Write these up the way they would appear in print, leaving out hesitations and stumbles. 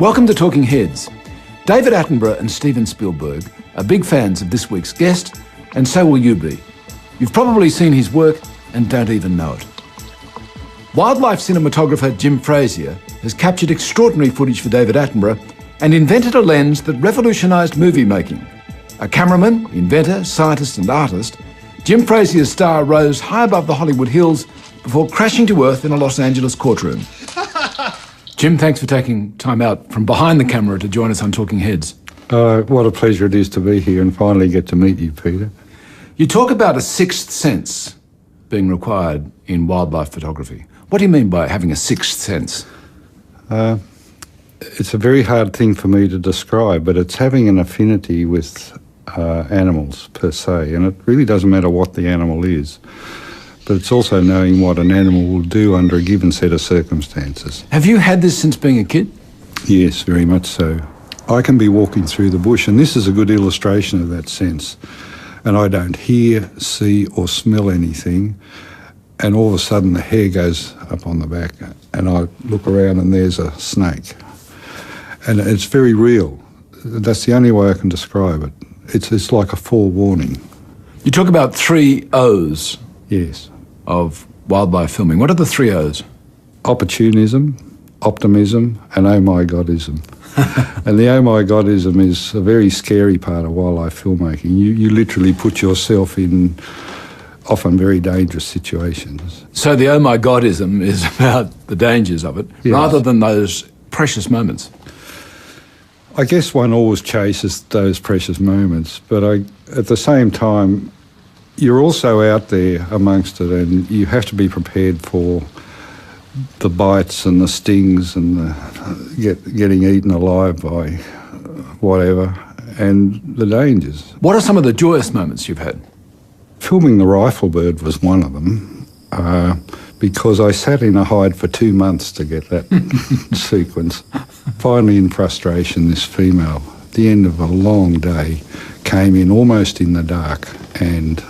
Welcome to Talking Heads. David Attenborough and Steven Spielberg are big fans of this week's guest, and so will you be. You've probably seen his work and don't even know it. Wildlife cinematographer Jim Frazier has captured extraordinary footage for David Attenborough and invented a lens that revolutionised movie making. A cameraman, inventor, scientist and artist, Jim Frazier's star rose high above the Hollywood hills before crashing to earth in a Los Angeles courtroom. Jim, thanks for taking time out from behind the camera to join us on Talking Heads. What a pleasure it is to be here and finally get to meet you, Peter. You talk about a sixth sense being required in wildlife photography. What do you mean by having a sixth sense? It's a very hard thing for me to describe, but it's having an affinity with animals per se, and it really doesn't matter what the animal is, but it's also knowing what an animal will do under a given set of circumstances. Have you had this since being a kid? Yes, very much so. I can be walking through the bush, and this is a good illustration of that sense, and I don't hear, see or smell anything, and all of a sudden the hair goes up on the back, and I look around and there's a snake. And it's very real. That's the only way I can describe it. It's like a forewarning. You talk about 3 O's. Yes. Of wildlife filming. What are the 3 O's? Opportunism, optimism, and oh my godism. And the oh my godism is a very scary part of wildlife filmmaking. You literally put yourself in often very dangerous situations. So the oh my godism is about the dangers of it, yes, rather than those precious moments. I guess one always chases those precious moments, but at the same time, you're also out there amongst it, and you have to be prepared for the bites and the stings and the getting eaten alive by whatever, and the dangers. What are some of the joyous moments you've had? Filming the rifle bird was one of them, because I sat in a hide for 2 months to get that sequence. Finally, in frustration, this female, at the end of a long day, came in almost in the dark, and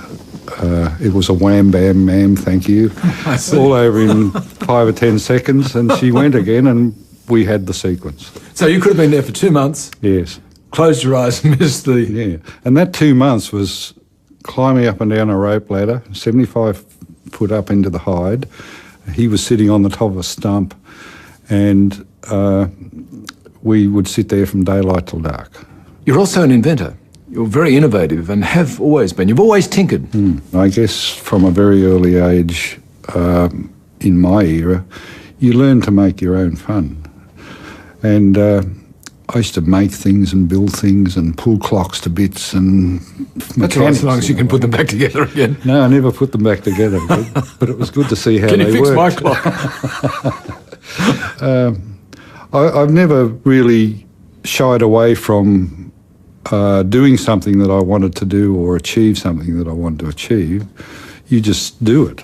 it was a wham, bam, ma'am, thank you, all over in 5 or 10 seconds, and she went again, and we had the sequence. So you could have been there for 2 months? Yes. Closed your eyes and missed the... Yeah, and that 2 months was climbing up and down a rope ladder, 75 foot up into the hide. He was sitting on the top of a stump, and we would sit there from daylight till dark. You're also an inventor. You're very innovative and have always been. You've always tinkered. I guess from a very early age, in my era, you learn to make your own fun. And I used to make things and build things and pull clocks to bits and That's right, as long as you can put them back together again. No, I never put them back together, but it was good to see how they worked. Can you fix my clock? I've never really shied away from doing something that I wanted to do or achieve something that I wanted to achieve. You just do it.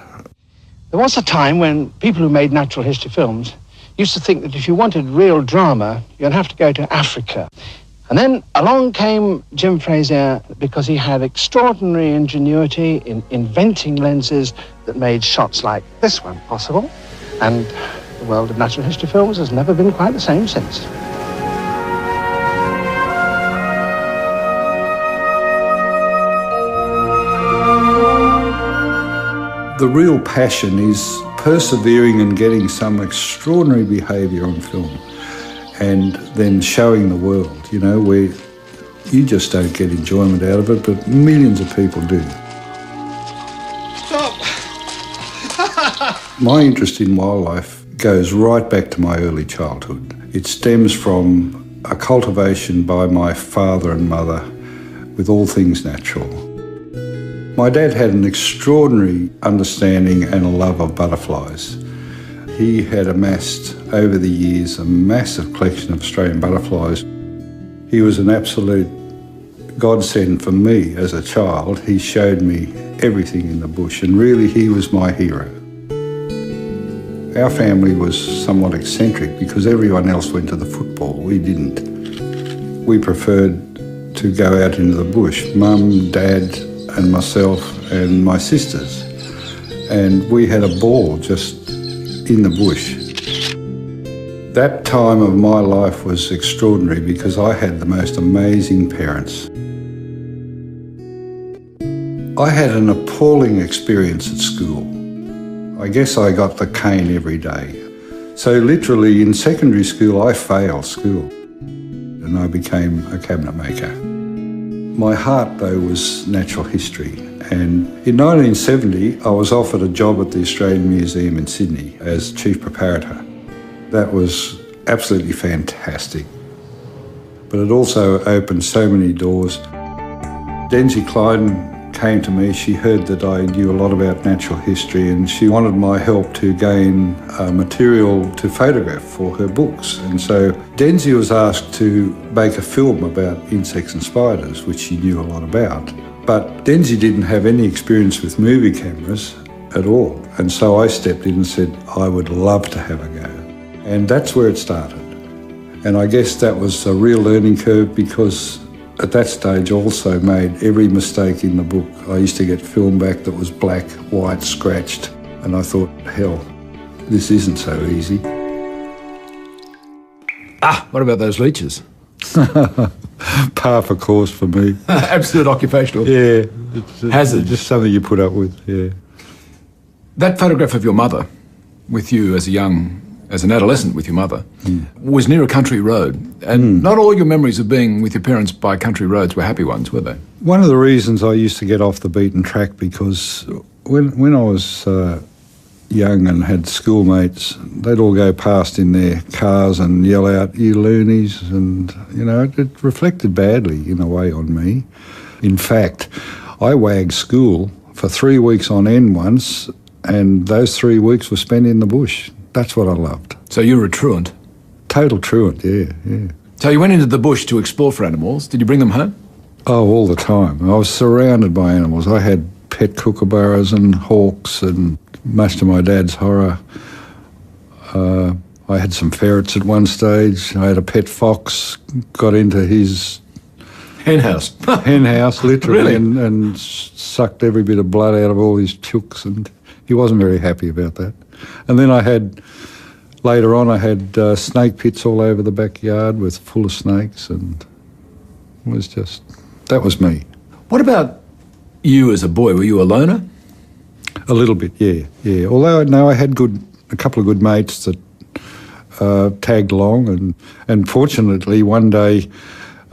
There was a time when people who made natural history films used to think that if you wanted real drama, you'd have to go to Africa. And then along came Jim Frazier because he had extraordinary ingenuity in inventing lenses that made shots like this one possible. And the world of natural history films has never been quite the same since. The real passion is persevering and getting some extraordinary behaviour on film and then showing the world, you know, where you just don't get enjoyment out of it, but millions of people do. Stop! My interest in wildlife goes right back to my early childhood. It stems from a cultivation by my father and mother with all things natural. My dad had an extraordinary understanding and a love of butterflies. He had amassed over the years a massive collection of Australian butterflies. He was an absolute godsend for me as a child. He showed me everything in the bush, and really he was my hero. Our family was somewhat eccentric because everyone else went to the football. We didn't. We preferred to go out into the bush. Mum, Dad, and myself and my sisters. And we had a ball just in the bush. That time of my life was extraordinary because I had the most amazing parents. I had an appalling experience at school. I guess I got the cane every day. So literally in secondary school, I failed school and I became a cabinet maker. My heart, though, was natural history. And in 1970, I was offered a job at the Australian Museum in Sydney as chief preparator. That was absolutely fantastic. But it also opened so many doors. Denzi Clyden came to me. She heard that I knew a lot about natural history and she wanted my help to gain material to photograph for her books. And so Denzi was asked to make a film about insects and spiders, which she knew a lot about. But Denzi didn't have any experience with movie cameras at all. And so I stepped in and said, I would love to have a go. And that's where it started. And I guess that was a real learning curve because at that stage I also made every mistake in the book. I used to get film back that was black, white, scratched. And I thought, hell, this isn't so easy. What about those leeches? Par for course for me. Absolute occupational. Yeah. Hazard. Just something you put up with, yeah. That photograph of your mother with you as an adolescent with your mother, was near a country road. And not all your memories of being with your parents by country roads were happy ones, were they? One of the reasons I used to get off the beaten track because when I was young and had schoolmates, they'd all go past in their cars and yell out, "You loonies," and, you know, it reflected badly in a way on me. In fact, I wagged school for 3 weeks on end once, and those 3 weeks were spent in the bush. That's what I loved. So you were a truant? Total truant, yeah. So you went into the bush to explore for animals. Did you bring them home? Oh, all the time. I was surrounded by animals. I had pet kookaburras and hawks, and much to my dad's horror, I had some ferrets at one stage. I had a pet fox, got into his hen house, literally, really? and sucked every bit of blood out of all his chooks, and he wasn't very happy about that. And then later on I had snake pits all over the backyard full of snakes, and that was me. What about you as a boy? Were you a loner? A little bit, yeah. Although I had a couple of good mates that tagged along, and fortunately one day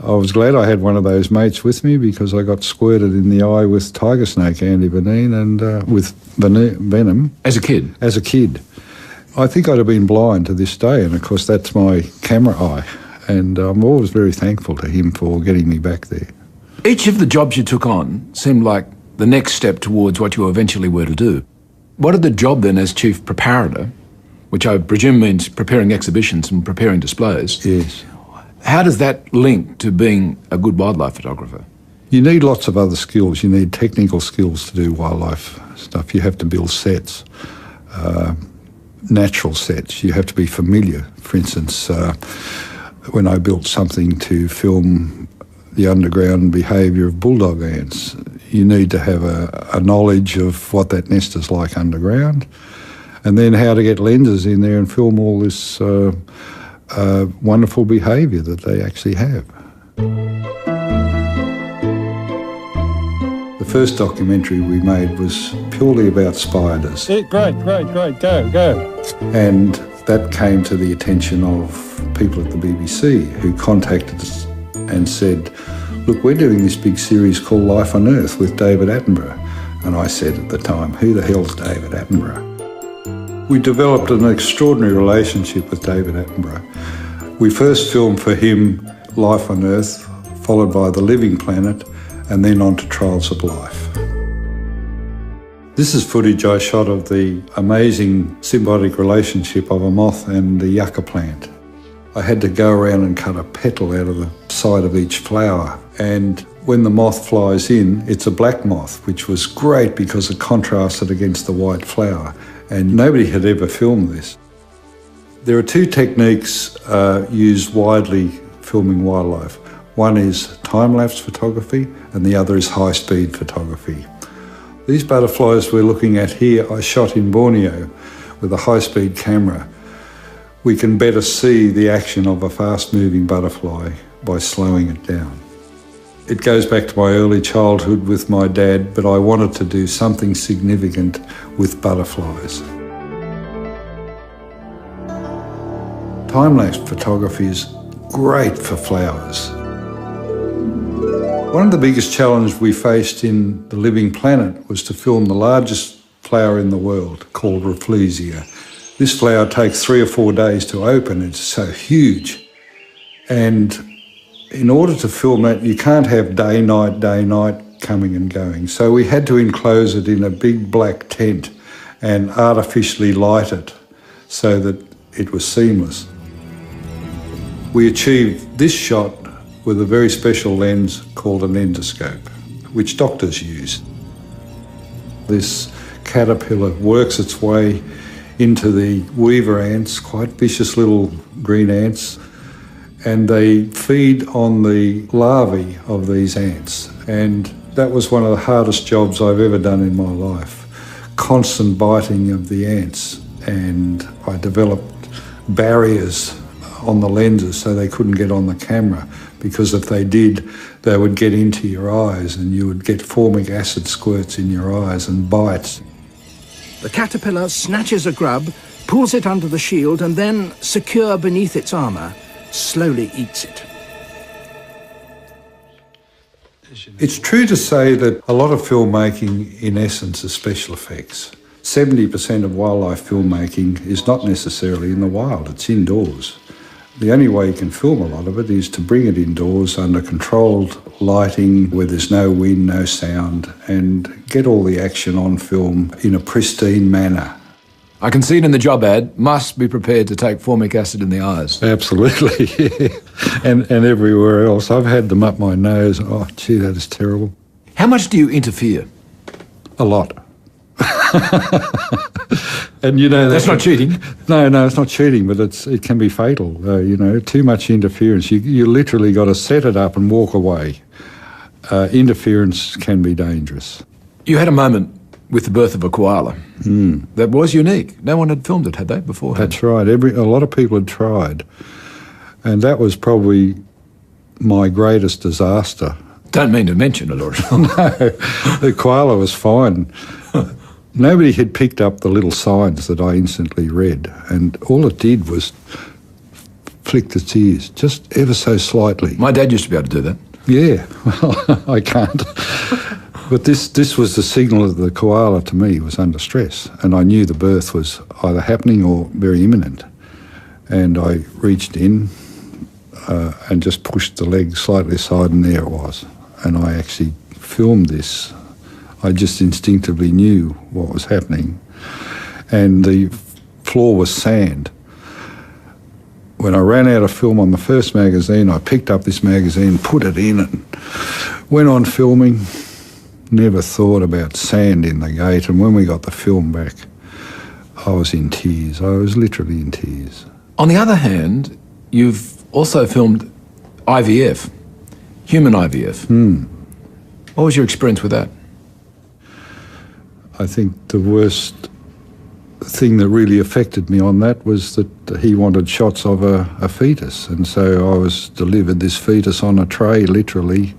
I was glad I had one of those mates with me because I got squirted in the eye with tiger snake antivenin and with venom. As a kid? As a kid. I think I'd have been blind to this day, and of course that's my camera eye, and I'm always very thankful to him for getting me back there. Each of the jobs you took on seemed like the next step towards what you eventually were to do. What did the job then as chief preparator, which I presume means preparing exhibitions and preparing displays, yes. How does that link to being a good wildlife photographer? You need lots of other skills. You need technical skills to do wildlife stuff. You have to build sets, natural sets. You have to be familiar. For instance, when I built something to film the underground behaviour of bulldog ants, you need to have a knowledge of what that nest is like underground, and then how to get lenses in there and film all this wonderful behaviour that they actually have. The first documentary we made was purely about spiders. Great, go. And that came to the attention of people at the BBC who contacted us and said, look, we're doing this big series called Life on Earth with David Attenborough. And I said at the time, who the hell's David Attenborough? We developed an extraordinary relationship with David Attenborough. We first filmed for him Life on Earth, followed by The Living Planet, and then on to Trials of Life. This is footage I shot of the amazing symbiotic relationship of a moth and the yucca plant. I had to go around and cut a petal out of the side of each flower, and when the moth flies in, it's a black moth, which was great because it contrasted against the white flower, and nobody had ever filmed this. There are two techniques used widely filming wildlife. One is time-lapse photography and the other is high-speed photography. These butterflies we're looking at here I shot in Borneo with a high-speed camera we can better see the action of a fast-moving butterfly by slowing it down. It goes back to my early childhood with my dad, but I wanted to do something significant with butterflies. Time-lapse photography is great for flowers. One of the biggest challenges we faced in The Living Planet was to film the largest flower in the world, called Frazier. This flower takes 3 or 4 days to open. It's so huge. And in order to film that, you can't have day, night coming and going. So we had to enclose it in a big black tent and artificially light it so that it was seamless. We achieved this shot with a very special lens called an endoscope, which doctors use. This caterpillar works its way into the weaver ants, quite vicious little green ants, and they feed on the larvae of these ants. And that was one of the hardest jobs I've ever done in my life. Constant biting of the ants, and I developed barriers on the lenses so they couldn't get on the camera, because if they did, they would get into your eyes and you would get formic acid squirts in your eyes and bites. The caterpillar snatches a grub, pulls it under the shield, and then, secure beneath its armour, slowly eats it. It's true to say that a lot of filmmaking, in essence, is special effects. 70% of wildlife filmmaking is not necessarily in the wild, it's indoors. The only way you can film a lot of it is to bring it indoors under controlled lighting where there's no wind, no sound, and get all the action on film in a pristine manner. I can see it in the job ad, must be prepared to take formic acid in the eyes. Absolutely, yeah. And everywhere else. I've had them up my nose. Oh, gee, that is terrible. How much do you interfere? A lot. And you know that's not cheating. No, it's not cheating, but it can be fatal. You know, too much interference. You literally got to set it up and walk away. Interference can be dangerous. You had a moment with the birth of a koala. That was unique. No one had filmed it, had they, before? That's right. A lot of people had tried, and that was probably my greatest disaster. Don't mean to mention it, Lord. No, the koala was fine. Nobody had picked up the little signs that I instantly read, and all it did was flick its ears, just ever so slightly. My dad used to be able to do that. Yeah, well, I can't. But this was the signal that the koala, to me, was under stress, and I knew the birth was either happening or very imminent. And I reached in and just pushed the leg slightly aside, and there it was. And I actually filmed this. I just instinctively knew what was happening. And the floor was sand. When I ran out of film on the first magazine, I picked up this magazine, put it in, and went on filming. Never thought about sand in the gate. And when we got the film back, I was in tears. I was literally in tears. On the other hand, you've also filmed IVF, human IVF. What was your experience with that? I think the worst thing that really affected me on that was that he wanted shots of a fetus, and so I was delivered this fetus on a tray, literally,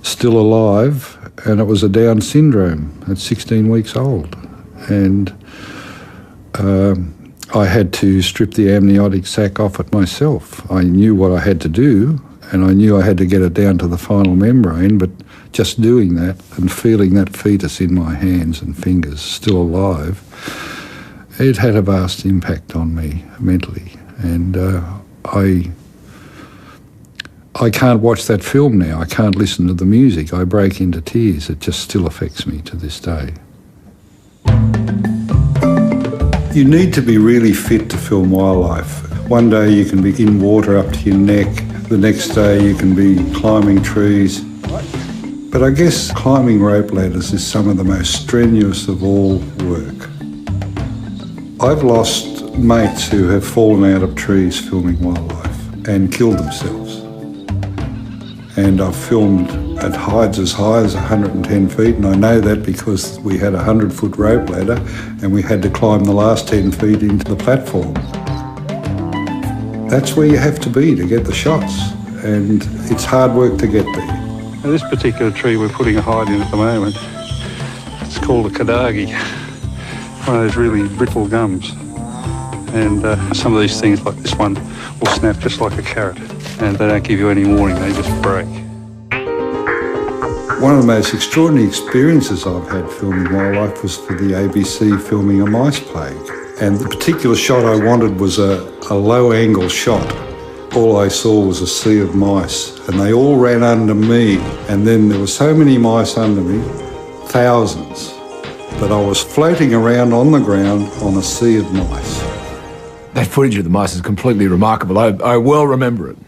still alive, and it was a Down syndrome at 16 weeks old. And I had to strip the amniotic sac off it myself. I knew what I had to do, and I knew I had to get it down to the final membrane, but just doing that and feeling that fetus in my hands and fingers still alive, it had a vast impact on me mentally. And I can't watch that film now. I can't listen to the music. I break into tears. It just still affects me to this day. You need to be really fit to film wildlife. One day you can be in water up to your neck. The next day you can be climbing trees. But I guess climbing rope ladders is some of the most strenuous of all work. I've lost mates who have fallen out of trees filming wildlife and killed themselves. And I've filmed It hides as high as 110 feet, and I know that because we had a 100-foot rope ladder and we had to climb the last 10 feet into the platform. That's where you have to be to get the shots, and it's hard work to get there. Now, this particular tree we're putting a hide in at the moment, it's called a kadagi, one of those really brittle gums. And some of these things, like this one, will snap just like a carrot, and they don't give you any warning, they just break. One of the most extraordinary experiences I've had filming wildlife was for the ABC filming a mice plague. And the particular shot I wanted was a low-angle shot. All I saw was a sea of mice, and they all ran under me. And then there were so many mice under me, thousands, that I was floating around on the ground on a sea of mice. That footage of the mice is completely remarkable. I well remember it.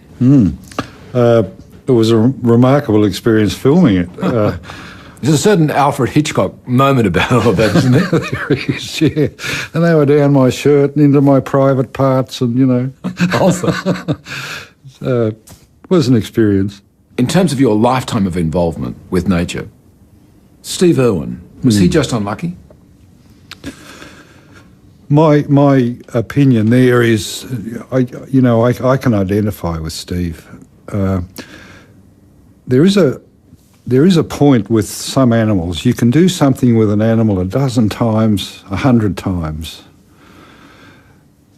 It was a remarkable experience filming it. There's a certain Alfred Hitchcock moment about all of that, isn't there? There is, yeah. And they were down my shirt and into my private parts and, you know. Awesome. It was an experience. In terms of your lifetime of involvement with nature, Steve Irwin, was he just unlucky? My opinion there is, I can identify with Steve. There is a point with some animals. You can do something with an animal a dozen times, 100 times.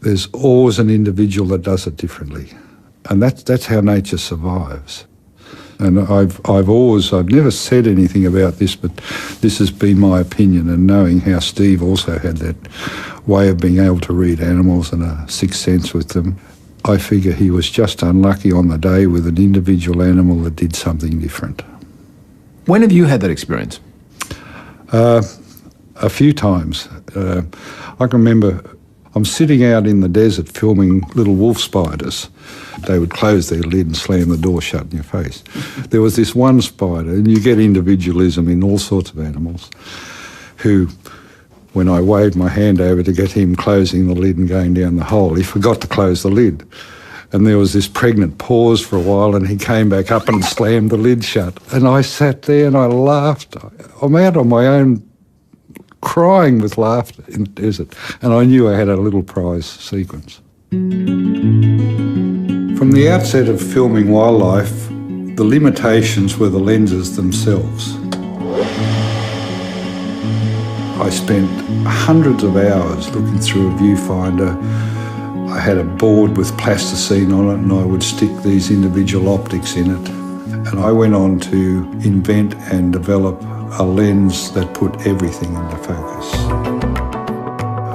There's always an individual that does it differently, and that's how nature survives. And I've never said anything about this, but this has been my opinion. And knowing how Steve also had that way of being able to read animals and a sixth sense with them, I figure he was just unlucky on the day with an individual animal that did something different. When have you had that experience? A few times. I can remember I'm sitting out in the desert filming little wolf spiders. They would close their lid and slam the door shut in your face. There was this one spider, and you get individualism in all sorts of animals, who, when I waved my hand over to get him closing the lid and going down the hole, he forgot to close the lid. And there was this pregnant pause for a while, and he came back up and slammed the lid shut. And I sat there and I laughed. I'm out on my own, crying with laughter in the desert. And I knew I had a little prize sequence. From the outset of filming wildlife, the limitations were the lenses themselves. I spent hundreds of hours looking through a viewfinder. I had a board with plasticine on it, and I would stick these individual optics in it. And I went on to invent and develop a lens that put everything into focus.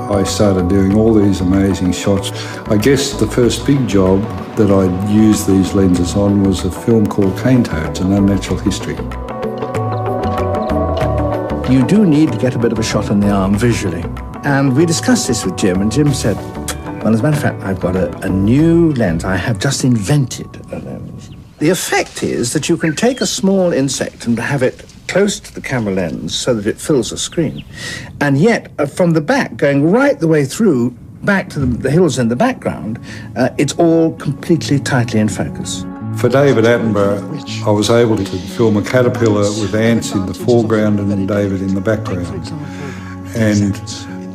I started doing all these amazing shots. I guess the first big job that I'd used these lenses on was a film called Cane Toads, An Unnatural History. You do need to get a bit of a shot on the arm visually. And we discussed this with Jim, and Jim said, well, as a matter of fact, I've got a new lens. I have just invented a lens. The effect is that you can take a small insect and have it close to the camera lens so that it fills the screen. And yet, from the back, going right the way through, back to the hills in the background, it's all completely tightly in focus. For David Attenborough, I was able to film a caterpillar with ants in the foreground and David in the background. And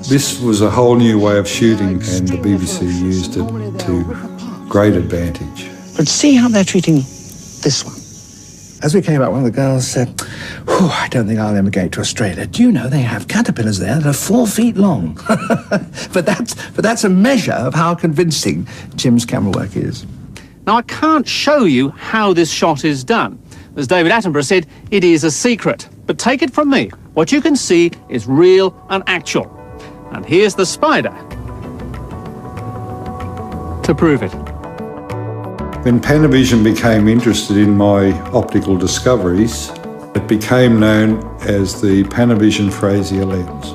this was a whole new way of shooting, and the BBC used it to great advantage. But see how they're treating this one. As we came out, one of the girls said, I don't think I'll emigrate to Australia. Do you know they have caterpillars there that are 4 feet long? but that's a measure of how convincing Jim's camera work is. Now, I can't show you how this shot is done. As David Attenborough said, it is a secret. But take it from me, what you can see is real and actual. And here's the spider to prove it. When Panavision became interested in my optical discoveries, it became known as the Panavision Frazier lens.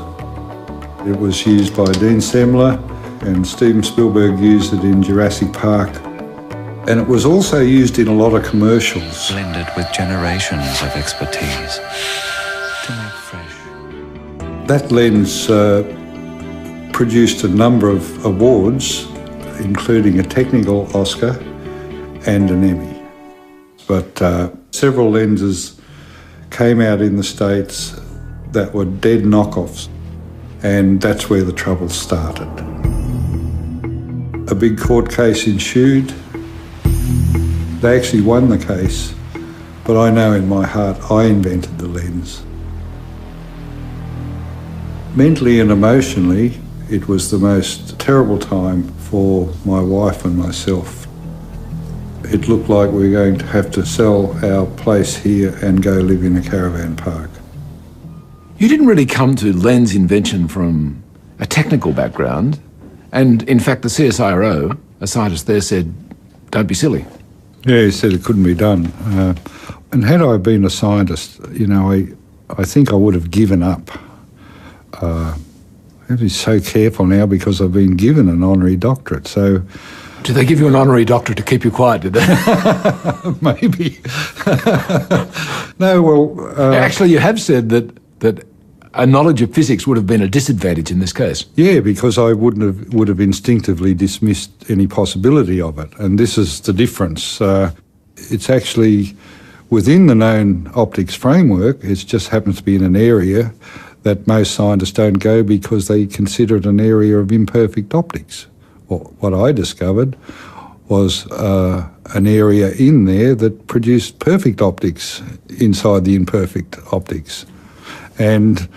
It was used by Dean Semler, and Steven Spielberg used it in Jurassic Park. And it was also used in a lot of commercials. Blended with generations of expertise to make fresh. That lens produced a number of awards, including a technical Oscar and an Emmy. but several lenses came out in the States that were dead knockoffs, and that's where the trouble started. A big court case ensued. They actually won the case, but I know in my heart I invented the lens. Mentally and emotionally, it was the most terrible time for my wife and myself. It looked like we were going to have to sell our place here and go live in a caravan park. You didn't really come to lens invention from a technical background, and in fact the CSIRO, a scientist there, said, don't be silly. Yeah, he said it couldn't be done. And had I been a scientist, you know, I think I would have given up. I have to be so careful now because I've been given an honorary doctorate, so... Did they give you an honorary doctorate to keep you quiet, did they? Maybe. No, well... Actually, you have said that a knowledge of physics would have been a disadvantage in this case. Yeah, because I would have instinctively dismissed any possibility of it, and this is the difference. It's actually within the known optics framework. It just happens to be in an area that most scientists don't go because they consider it an area of imperfect optics. Well, what I discovered was an area in there that produced perfect optics inside the imperfect optics. And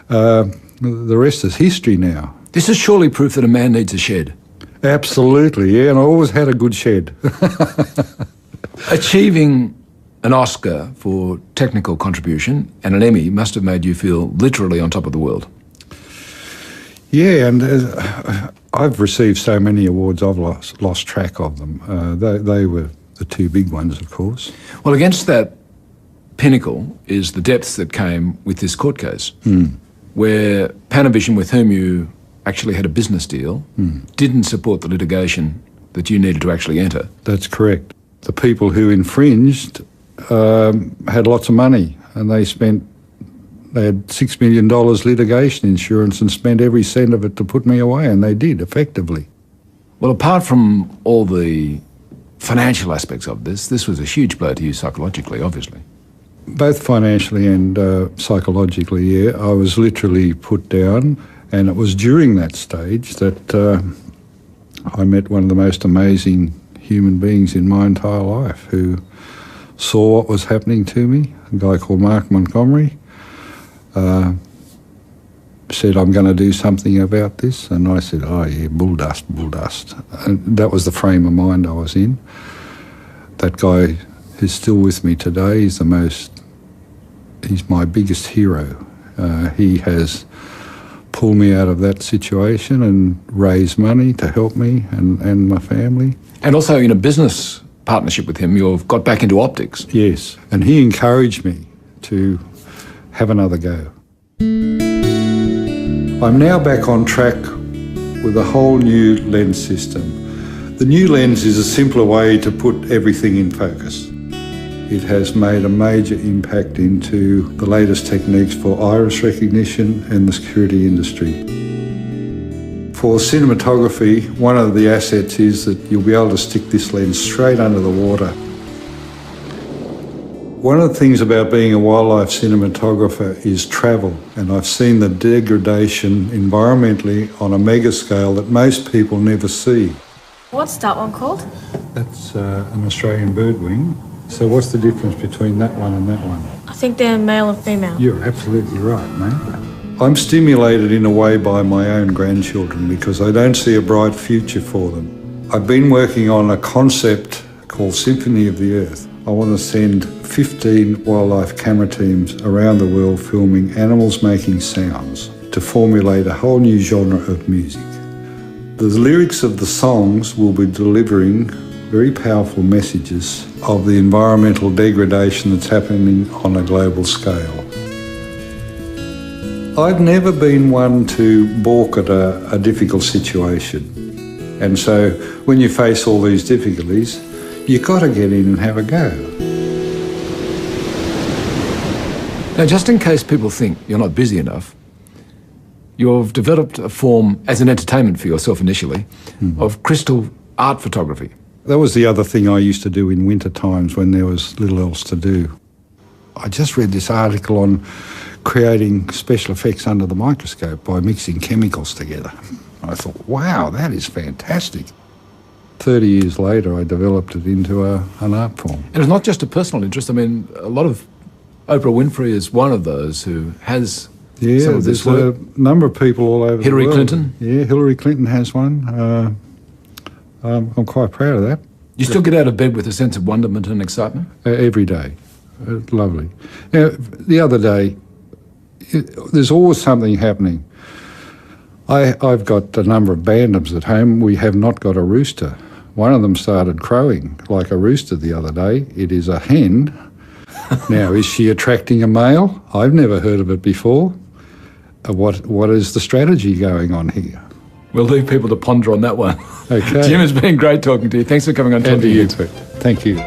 the rest is history now. This is surely proof that a man needs a shed. Absolutely, yeah, and I always had a good shed. Achieving an Oscar for technical contribution and an Emmy must have made you feel literally on top of the world. Yeah, and I've received so many awards I've lost track of them. They were the two big ones, of course. Well, against that pinnacle is the depths that came with this court case, where Panavision, with whom you actually had a business deal, didn't support the litigation that you needed to actually enter. That's correct. The people who infringed had lots of money, and they had $6 million litigation insurance and spent every cent of it to put me away, and they did, effectively. Well, apart from all the financial aspects of this was a huge blow to you psychologically, obviously. Both financially and psychologically, yeah. I was literally put down, and it was during that stage that I met one of the most amazing human beings in my entire life who saw what was happening to me, a guy called Mark Montgomery. Said, I'm going to do something about this. And I said, oh yeah, bull dust. And that was the frame of mind I was in. That guy is still with me today. He's my biggest hero. He has pulled me out of that situation and raised money to help me and my family. And also in a business partnership with him, you've got back into optics. Yes, and he encouraged me to have another go. I'm now back on track with a whole new lens system. The new lens is a simpler way to put everything in focus. It has made a major impact into the latest techniques for iris recognition and the security industry. For cinematography, one of the assets is that you'll be able to stick this lens straight under the water. One of the things about being a wildlife cinematographer is travel, and I've seen the degradation environmentally on a mega scale that most people never see. What's that one called? That's an Australian birdwing. So what's the difference between that one and that one? I think they're male and female. You're absolutely right, mate. I'm stimulated in a way by my own grandchildren because I don't see a bright future for them. I've been working on a concept called Symphony of the Earth. I want to send 15 wildlife camera teams around the world filming animals making sounds to formulate a whole new genre of music. The lyrics of the songs will be delivering very powerful messages of the environmental degradation that's happening on a global scale. I've never been one to balk at a difficult situation. And so when you face all these difficulties, you've got to get in and have a go. Now, just in case people think you're not busy enough, you've developed a form as an entertainment for yourself initially of crystal art photography. That was the other thing I used to do in winter times when there was little else to do. I just read this article on creating special effects under the microscope by mixing chemicals together. I thought, wow, that is fantastic. 30 years later, I developed it into an art form. And it's not just a personal interest. I mean, a lot of Oprah Winfrey is one of those who has some of this there's work. a number of people all over Hillary the world. Clinton? Yeah, Hillary Clinton has one. I'm quite proud of that. You still get out of bed with a sense of wonderment and excitement? Every day. Lovely. Now, the other day, there's always something happening. I've got a number of bantams at home. We have not got a rooster. One of them started crowing like a rooster the other day. It is a hen. Now, is she attracting a male? I've never heard of it before. What is the strategy going on here? We'll leave people to ponder on that one. Okay. Jim, it's been great talking to you. Thanks for coming on. And to you. Thank you.